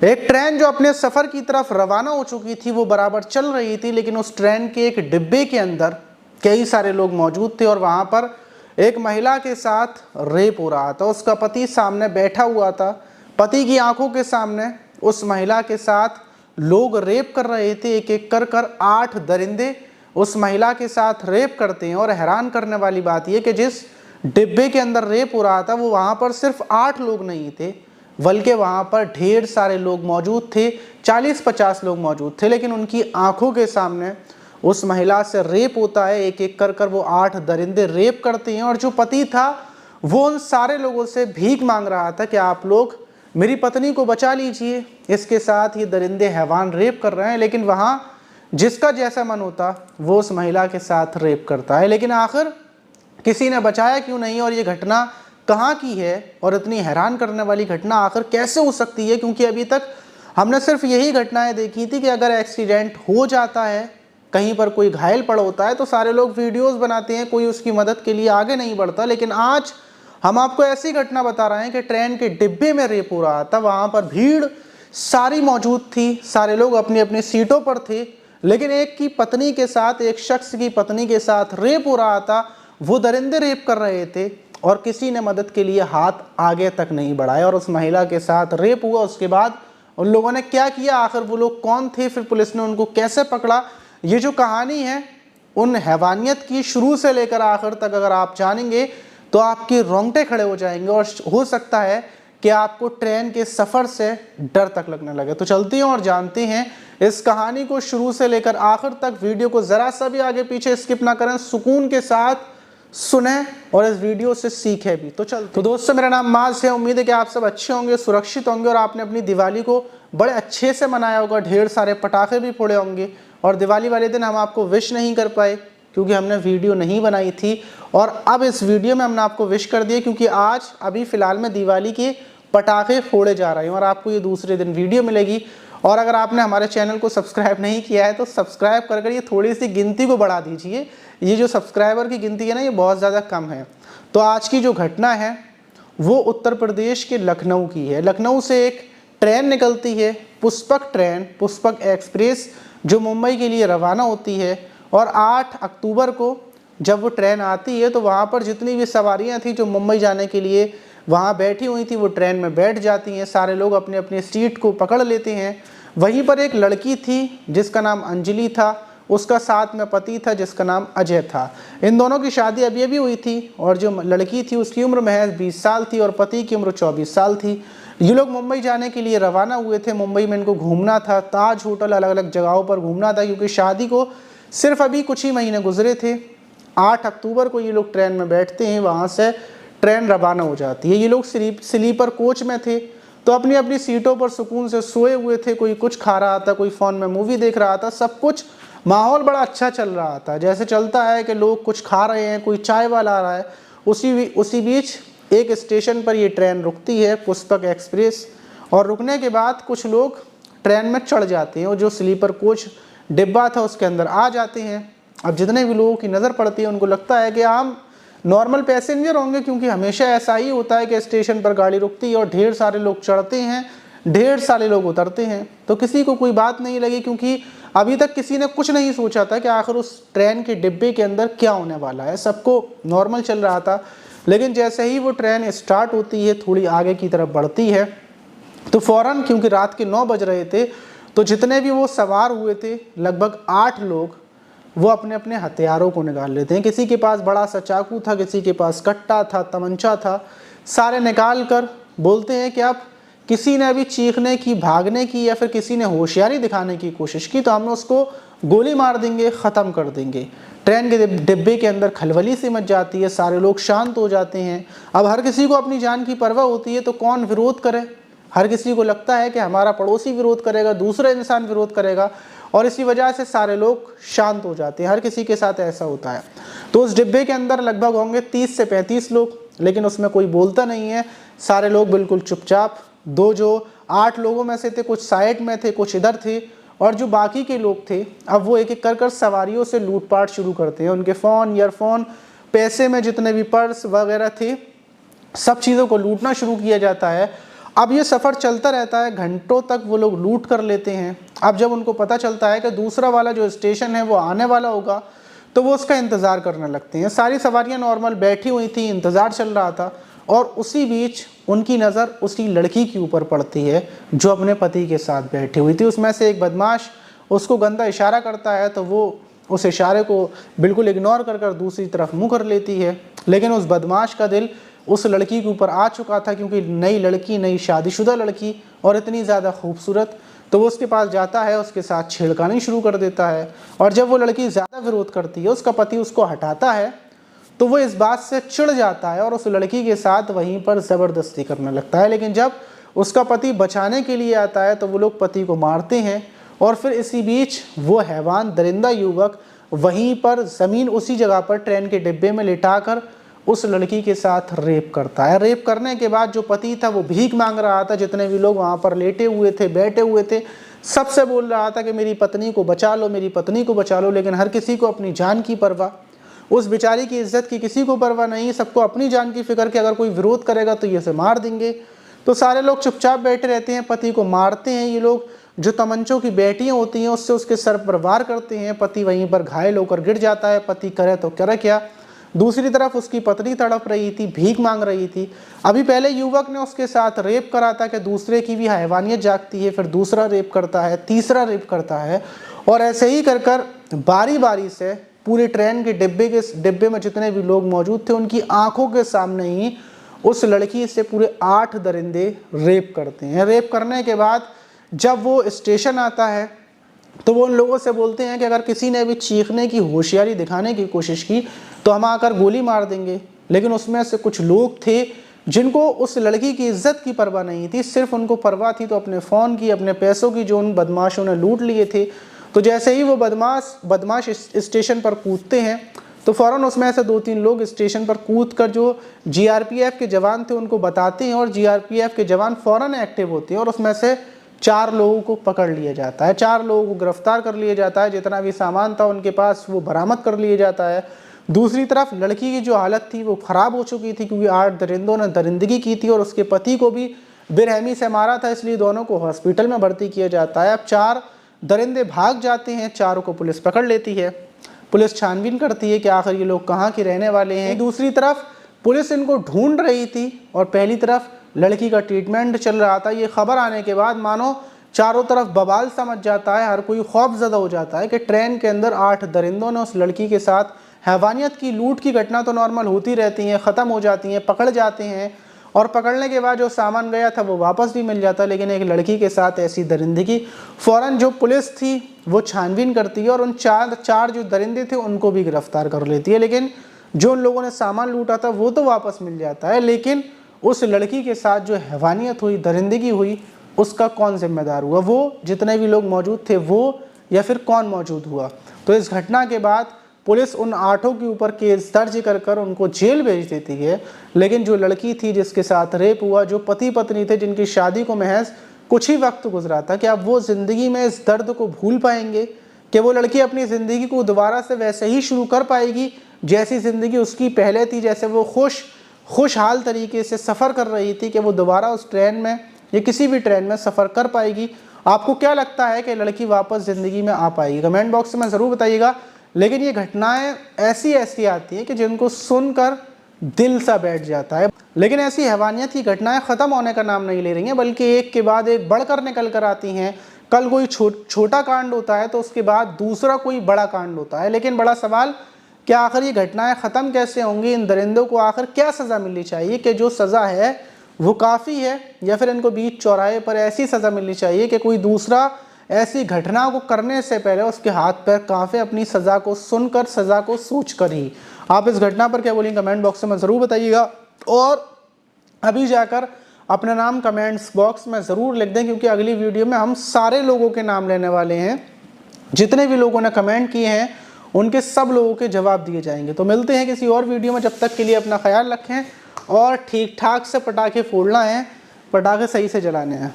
एक ट्रेन जो अपने सफर की तरफ रवाना हो चुकी थी वो बराबर चल रही थी, लेकिन उस ट्रेन के एक डिब्बे के अंदर कई सारे लोग मौजूद थे और वहां पर एक महिला के साथ रेप हो रहा था। उसका पति सामने बैठा हुआ था। पति की आंखों के सामने उस महिला के साथ लोग रेप कर रहे थे। एक एक कर कर 8 दरिंदे उस महिला के साथ रेप करते हैं। और हैरान करने वाली बात यह कि जिस डिब्बे के अंदर रेप हो रहा था वो वहां पर सिर्फ 8 लोग नहीं थे, बल्कि वहां पर ढेर सारे लोग मौजूद थे। 40-50 लोग मौजूद थे, लेकिन उनकी आंखों के सामने उस महिला से रेप होता है। एक एक कर कर वो 8 दरिंदे रेप करते हैं। और जो पति था वो उन सारे लोगों से भीख मांग रहा था कि आप लोग मेरी पत्नी को बचा लीजिए, इसके साथ ये दरिंदे हैवान रेप कर रहे हैं। लेकिन वहां जिसका जैसा मन होता वो उस महिला के साथ रेप करता है। लेकिन आखिर किसी ने बचाया क्यों नहीं, और ये घटना कहाँ की है, और इतनी हैरान करने वाली घटना आखिर कैसे हो सकती है? क्योंकि अभी तक हमने सिर्फ यही घटनाएं देखी थी कि अगर एक्सीडेंट हो जाता है, कहीं पर कोई घायल पड़ होता है तो सारे लोग वीडियोस बनाते हैं, कोई उसकी मदद के लिए आगे नहीं बढ़ता। लेकिन आज हम आपको ऐसी घटना बता रहे हैं कि ट्रेन के डिब्बे में रेप हो रहा था। वहां पर भीड़ सारी मौजूद थी, सारे लोग अपनी अपनी सीटों पर थे, लेकिन एक की पत्नी के साथ, एक शख्स की पत्नी के साथ रेप हो रहा था। वो दरिंदे रेप कर रहे थे और किसी ने मदद के लिए हाथ आगे तक नहीं बढ़ाया। और उस महिला के साथ रेप हुआ। उसके बाद उन लोगों ने क्या किया, आखिर वो लोग कौन थे, फिर पुलिस ने उनको कैसे पकड़ा, ये जो कहानी है उन हैवानियत की शुरू से लेकर आखिर तक अगर आप जानेंगे तो आपके रोंगटे खड़े हो जाएंगे और हो सकता है कि आपको ट्रेन के सफर से डर तक लगने लगे। तो चलते हैं और जानते हैं इस कहानी को शुरू से लेकर आखिर तक। वीडियो को जरा सा भी आगे पीछे स्किप ना करें, सुकून के साथ सुने और इस वीडियो से सीखे भी। तो चल तो दोस्तों, मेरा नाम माज है। उम्मीद है कि आप सब अच्छे होंगे, सुरक्षित होंगे और आपने अपनी दिवाली को बड़े अच्छे से मनाया होगा। ढेर सारे पटाखे भी फोड़े होंगे। और दिवाली वाले दिन हम आपको विश नहीं कर पाए क्योंकि हमने वीडियो नहीं बनाई थी, और अब इस वीडियो में हमने आपको विश कर दिया क्योंकि आज अभी फिलहाल में दिवाली के पटाखे फोड़े जा रहे हैं और आपको ये दूसरे दिन वीडियो मिलेगी। और अगर आपने हमारे चैनल को सब्सक्राइब नहीं किया है तो सब्सक्राइब कर ये थोड़ी सी गिनती को बढ़ा दीजिए। ये जो सब्सक्राइबर की गिनती है ना, ये बहुत ज़्यादा कम है। तो आज की जो घटना है वो उत्तर प्रदेश के लखनऊ की है। लखनऊ से एक ट्रेन निकलती है, पुष्पक ट्रेन, पुष्पक एक्सप्रेस, जो मुंबई के लिए रवाना होती है। और 8 अक्टूबर को जब वो ट्रेन आती है तो वहाँ पर जितनी भी सवारियाँ थी जो मुंबई जाने के लिए वहाँ बैठी हुई थी वो ट्रेन में बैठ जाती हैं। सारे लोग अपने अपने सीट को पकड़ लेते हैं। वहीं पर एक लड़की थी जिसका नाम अंजलि था, उसका साथ में पति था जिसका नाम अजय था। इन दोनों की शादी अभी अभी हुई थी और जो लड़की थी उसकी उम्र महज 20 साल थी और पति की उम्र 24 साल थी। ये लोग मुंबई जाने के लिए रवाना हुए थे। मुंबई में इनको घूमना था, ताज होटल, अलग अलग जगहों पर घूमना था क्योंकि शादी को सिर्फ अभी कुछ ही महीने गुजरे थे। 8 अक्टूबर को ये लोग ट्रेन में बैठते हैं, वहाँ से ट्रेन रवाना हो जाती है। ये लोग स्लीपर कोच में थे तो अपनी अपनी सीटों पर सुकून से सोए हुए थे। कोई कुछ खा रहा था, कोई फ़ोन में मूवी देख रहा था, सब कुछ माहौल बड़ा अच्छा चल रहा था। जैसे चलता है कि लोग कुछ खा रहे हैं, कोई चाय वाला आ रहा है। उसी बीच एक स्टेशन पर ये ट्रेन रुकती है, पुष्पक एक्सप्रेस। और रुकने के बाद कुछ लोग ट्रेन में चढ़ जाते हैं और जो स्लीपर कोच डिब्बा था उसके अंदर आ जाते हैं। अब जितने भी लोगों की नज़र पड़ती है उनको लगता है कि हम नॉर्मल पैसेंजर होंगे, क्योंकि हमेशा ऐसा ही होता है कि स्टेशन पर गाड़ी रुकती है और ढेर सारे लोग चढ़ते हैं, ढेर सारे लोग उतरते हैं। तो किसी को कोई बात नहीं लगी क्योंकि अभी तक किसी ने कुछ नहीं सोचा था कि आखिर उस ट्रेन के डिब्बे के अंदर क्या होने वाला है। सबको नॉर्मल चल रहा था। लेकिन जैसे ही वो ट्रेन स्टार्ट होती है, थोड़ी आगे की तरफ बढ़ती है, तो फ़ौरन, क्योंकि रात के 9 बज रहे थे, तो जितने भी वो सवार हुए थे लगभग 8 लोग, वो अपने अपने हथियारों को निकाल लेते हैं। किसी के पास बड़ा सा चाकू था, किसी के पास कट्टा था, तमंचा था। सारे निकाल कर बोलते हैं कि अब किसी ने अभी चीखने की, भागने की या फिर किसी ने होशियारी दिखाने की कोशिश की तो हम उसको गोली मार देंगे, ख़त्म कर देंगे। ट्रेन के डिब्बे के अंदर खलबली सी मच जाती है, सारे लोग शांत हो जाते हैं। अब हर किसी को अपनी जान की परवाह होती है तो कौन विरोध करे। हर किसी को लगता है कि हमारा पड़ोसी विरोध करेगा, दूसरा इंसान विरोध करेगा, और इसी वजह से सारे लोग शांत हो जाते हैं। हर किसी के साथ ऐसा होता है। तो उस डिब्बे के अंदर लगभग होंगे 30 से 35 लोग, लेकिन उसमें कोई बोलता नहीं है। सारे लोग बिल्कुल चुपचाप। दो जो 8 लोगों में से थे, कुछ साइड में थे, कुछ इधर थे, और जो बाकी के लोग थे अब वो एक एक कर कर सवारियों से लूटपाट शुरू करते हैं। उनके फ़ोन, ईयरफोन, पैसे में जितने भी पर्स वगैरह थे, सब चीज़ों को लूटना शुरू किया जाता है। अब ये सफ़र चलता रहता है, घंटों तक वो लोग लूट कर लेते हैं। अब जब उनको पता चलता है कि दूसरा वाला जो स्टेशन है वो आने वाला होगा, तो वो उसका इंतज़ार करने लगते हैं। सारी सवारियां नॉर्मल बैठी हुई थी, इंतज़ार चल रहा था, और उसी बीच उनकी नज़र उसी लड़की के ऊपर पड़ती है जो अपने पति के साथ बैठी हुई थी। उसमें से एक बदमाश उसको गंदा इशारा करता है, तो वो उस इशारे को बिल्कुल इग्नोर कर दूसरी तरफ मुँह कर लेती है। लेकिन उस बदमाश का दिल उस लड़की के ऊपर आ चुका था, क्योंकि नई लड़की, नई शादीशुदा लड़की और इतनी ज़्यादा खूबसूरत, तो वो उसके पास जाता है, उसके साथ छेड़खानी शुरू कर देता है। और जब वो लड़की ज़्यादा विरोध करती है, उसका पति उसको हटाता है, तो वो इस बात से चिढ़ जाता है और उस लड़की के साथ वहीं पर ज़बरदस्ती करने लगता है। लेकिन जब उसका पति बचाने के लिए आता है, तो वो लोग पति को मारते हैं, और फिर इसी बीच वो हैवान दरिंदा युवक वहीं पर ज़मीन उसी जगह पर ट्रेन के डिब्बे में लिटाकर उस लड़की के साथ रेप करता है। रेप करने के बाद जो पति था वो भीख मांग रहा था। जितने भी लोग वहाँ पर लेटे हुए थे, बैठे हुए थे, सबसे बोल रहा था कि मेरी पत्नी को बचा लो, मेरी पत्नी को बचा लो। लेकिन हर किसी को अपनी जान की परवाह, उस बेचारी की इज्जत की किसी को परवाह नहीं। सबको अपनी जान की फिक्र कि अगर कोई विरोध करेगा तो ये से मार देंगे। तो सारे लोग चुपचाप बैठे रहते हैं, पति को मारते हैं ये लोग। जो तमंचों की बेटियां होती हैं उससे उसके सर पर वार करते हैं। पति वहीं पर घायल होकर गिर जाता है। पति करे तो करे क्या। दूसरी तरफ उसकी पत्नी तड़प रही थी, भीख मांग रही थी। अभी पहले युवक ने उसके साथ रेप करा था कि दूसरे की भी हैवानियत जागती है, फिर दूसरा रेप करता है, तीसरा रेप करता है, और ऐसे ही कर बारी बारी से पूरे ट्रेन के डिब्बे में जितने भी लोग मौजूद थे उनकी आंखों के सामने ही उस लड़की से पूरे 8 दरिंदे रेप करते हैं। रेप करने के बाद जब वो स्टेशन आता है, तो वो उन लोगों से बोलते हैं कि अगर किसी ने भी चीखने की होशियारी दिखाने की कोशिश की तो हम आकर गोली मार देंगे। लेकिन उसमें से कुछ लोग थे जिनको उस लड़की की इज्जत की परवाह नहीं थी, सिर्फ उनको परवाह थी तो अपने फ़ोन की, अपने पैसों की, जो उन बदमाशों ने लूट लिए थे। तो जैसे ही वो बदमाश स्टेशन पर कूदते हैं, तो फ़ौरन उसमें से 2-3 लोग स्टेशन पर कूदकर जो GRPF के जवान थे उनको बताते हैं, और GRPF के जवान फ़ौरन एक्टिव होते हैं, और उसमें से 4 लोगों को पकड़ लिया जाता है। 4 लोगों को गिरफ्तार कर लिया जाता है। जितना भी सामान था उनके पास वो बरामद कर लिया जाता है। दूसरी तरफ लड़की की जो हालत थी वो ख़राब हो चुकी थी, क्योंकि 8 दरिंदों ने दरिंदगी की थी और उसके पति को भी बेरहमी से मारा था, इसलिए दोनों को हॉस्पिटल में भर्ती किया जाता है। अब 4 दरिंदे भाग जाते हैं, 4 को पुलिस पकड़ लेती है। पुलिस छानबीन करती है कि आखिर ये लोग कहाँ के रहने वाले हैं। दूसरी तरफ पुलिस इनको ढूंढ रही थी और पहली तरफ लड़की का ट्रीटमेंट चल रहा था। ये खबर आने के बाद मानो चारों तरफ बवाल सा मच जाता है, हर कोई खौफजदा हो जाता है कि ट्रेन के अंदर 8 दरिंदों ने उस लड़की के साथ हैवानियत की। लूट की घटना तो नॉर्मल होती रहती हैं, ख़त्म हो जाती हैं, पकड़ जाते हैं, और पकड़ने के बाद जो सामान गया था वो वापस भी मिल जाता है। लेकिन एक लड़की के साथ ऐसी दरिंदगी, फ़ौरन जो पुलिस थी वो छानबीन करती है और उन चार जो दरिंदे थे उनको भी गिरफ्तार कर लेती है। लेकिन जो उन लोगों ने सामान लूटा था वो तो वापस मिल जाता है, लेकिन उस लड़की के साथ जो हैवानियत हुई, दरिंदगी हुई, उसका कौन जिम्मेदार हुआ? वो जितने भी लोग मौजूद थे वो, या फिर कौन मौजूद हुआ? तो इस घटना के बाद पुलिस उन 8 के ऊपर केस दर्ज कर उनको जेल भेज देती है। लेकिन जो लड़की थी जिसके साथ रेप हुआ, जो पति पत्नी थे जिनकी शादी को महज कुछ ही वक्त गुजरा था, क्या वो ज़िंदगी में इस दर्द को भूल पाएंगे? कि वो लड़की अपनी ज़िंदगी को दोबारा से वैसे ही शुरू कर पाएगी जैसी ज़िंदगी उसकी पहले थी? जैसे वो खुशहाल तरीके से सफ़र कर रही थी, कि वो दोबारा उस ट्रेन में या किसी भी ट्रेन में सफ़र कर पाएगी? आपको क्या लगता है कि लड़की वापस ज़िंदगी में आ पाएगी? कमेंट बॉक्स में ज़रूर बताइएगा। लेकिन ये घटनाएं ऐसी आती हैं कि जिनको सुनकर दिल सा बैठ जाता है। लेकिन ऐसी हैवानियत की घटनाएं ख़त्म होने का नाम नहीं ले रही हैं, बल्कि एक के बाद एक बढ़कर निकल कर आती हैं। कल कोई छोटा कांड होता है तो उसके बाद दूसरा कोई बड़ा कांड होता है। लेकिन बड़ा सवाल, क्या आखिर ये घटनाएं ख़त्म कैसे होंगी? इन दरिंदों को आखिर क्या सज़ा मिलनी चाहिए कि जो सज़ा है वो काफ़ी है, या फिर इनको बीच चौराहे पर ऐसी सज़ा मिलनी चाहिए कि कोई दूसरा ऐसी घटना को करने से पहले उसके हाथ पैर कांपे अपनी सज़ा को सुनकर, सज़ा को सोचकर ही? आप इस घटना पर क्या बोलेंगे कमेंट बॉक्स में ज़रूर बताइएगा। और अभी जाकर अपना नाम कमेंट्स बॉक्स में ज़रूर लिख दें, क्योंकि अगली वीडियो में हम सारे लोगों के नाम लेने वाले हैं। जितने भी लोगों ने कमेंट किए हैं उनके सब लोगों के जवाब दिए जाएंगे। तो मिलते हैं किसी और वीडियो में, जब तक के लिए अपना ख्याल रखें और ठीक ठाक से पटाखे फोड़ना है, पटाखे सही से जलाने हैं।